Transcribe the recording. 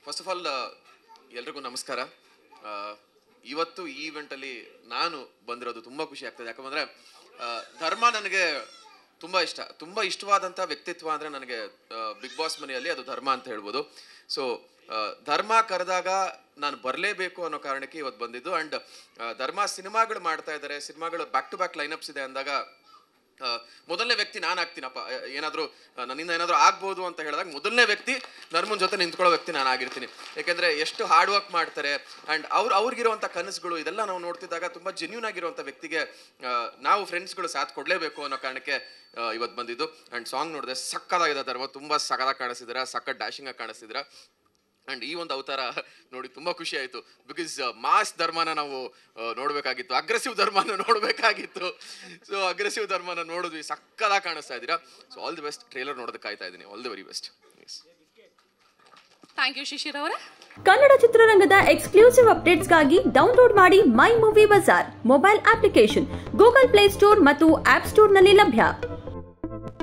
First of all ಎಲ್ರಿಗೂ ನಮಸ್ಕಾರ. ಇವತ್ತು ಈ ಈವೆಂಟಲ್ಲಿ ನಾನು ಬಂದಿರೋದು ತುಂಬ ಖುಷಿ ಆಗ್ತದೆ. ಯಾಕಂದರೆ ಧರ್ಮ ನನಗೆ ತುಂಬ ಇಷ್ಟವಾದಂಥ ವ್ಯಕ್ತಿತ್ವ ಅಂದರೆ ನನಗೆ ಬಿಗ್ ಬಾಸ್ ಮನೆಯಲ್ಲಿ ಅದು ಧರ್ಮ ಅಂತ ಹೇಳ್ಬೋದು. ಸೊ ಧರ್ಮ ಕರೆದಾಗ ನಾನು ಬರಲೇಬೇಕು ಅನ್ನೋ ಕಾರಣಕ್ಕೆ ಇವತ್ತು ಬಂದಿದ್ದು. ಆ್ಯಂಡ್ ಧರ್ಮ ಸಿನಿಮಾಗಳು ಮಾಡ್ತಾ ಇದ್ದಾರೆ, ಸಿನಿಮಾಗಳು ಬ್ಯಾಕ್ ಟು ಬ್ಯಾಕ್ ಲೈನಪ್ಸ್ ಇದೆ ಅಂದಾಗ ಮೊದಲನೇ ವ್ಯಕ್ತಿ ನಾನು ಆಗ್ತೀನಪ್ಪ, ನನ್ನಿಂದ ಏನಾದರೂ ಆಗ್ಬೋದು ಅಂತ ಹೇಳಿದಾಗ ಮೊದಲನೇ ವ್ಯಕ್ತಿ ಧರ್ಮನ ಜೊತೆ ನಿಂತ್ಕೊಳ್ಳೋ ವ್ಯಕ್ತಿ ನಾನು ಆಗಿರ್ತೀನಿ. ಯಾಕೆಂದರೆ ಎಷ್ಟು ಹಾರ್ಡ್ ವರ್ಕ್ ಮಾಡ್ತಾರೆ ಆ್ಯಂಡ್ ಅವ್ರಿಗಿರುವಂಥ ಕನಸುಗಳು ಇದೆಲ್ಲ ನಾವು ನೋಡ್ತಿದ್ದಾಗ ತುಂಬ ಜೆನ್ಯೂನ್ ಆಗಿರುವಂಥ ವ್ಯಕ್ತಿಗೆ ನಾವು ಫ್ರೆಂಡ್ಸ್ಗಳು ಸಾಥ್ ಕೊಡಲೇಬೇಕು ಅನ್ನೋ ಕಾರಣಕ್ಕೆ ಇವತ್ತು ಬಂದಿದ್ದು. ಆ್ಯಂಡ್ ಸಾಂಗ್ ನೋಡಿದೆ, ಸಕ್ಕದಾಗಿದೆ. ಧರ್ಮ ತುಂಬ ಸಕ್ಕದಾಗಿ ಕಾಣಿಸ್ತಿದ್ದೀರಾ, ಸಕ್ಕ ಡ್ಯಾಶಿಂಗಾಗಿ ಕಾಣಿಸ್ತಿದ್ದೀರಾ. ಆ್ಯಂಡ್ ಈ ಒಂದು ಅವತಾರ ನೋಡಿ ತುಂಬ ಖುಷಿ ಆಯಿತು. ಬಿಕಾಸ್ ಮಾಸ್ ಧರ್ಮನ ನಾವು ನೋಡಬೇಕಾಗಿತ್ತು, ಅಗ್ರೆಸಿವ್ ಧರ್ಮನ ನೋಡಬೇಕಾಗಿತ್ತು. ಸೊ ಅಗ್ರೆಸಿವ್ ಧರ್ಮನ ನೋಡಿದ್ವಿ, ಸಕ್ಕದಾಗಿ ಕಾಣಿಸ್ತಾ ಇದ್ದೀರಾ. So all the best. Trailer ನೋಡೋದಕ್ಕೆ ಕಾಯ್ತಾ ಇದ್ದೀನಿ. All the very best. Thank you Shishir ಅವರೇ. ಕನ್ನಡ ಚಿತ್ರರಂಗದ ಎಕ್ಸ್ಕ್ಲೂಸಿವ್ ಅಪ್ಡೇಟ್ಸ್ಗಾಗಿ ಡೌನ್ಲೋಡ್ ಮಾಡಿ my movie bazaar mobile application Google Play Store ಮತ್ತು ಆಪ್ ಸ್ಟೋರ್ನಲ್ಲಿ ಲಭ್ಯ.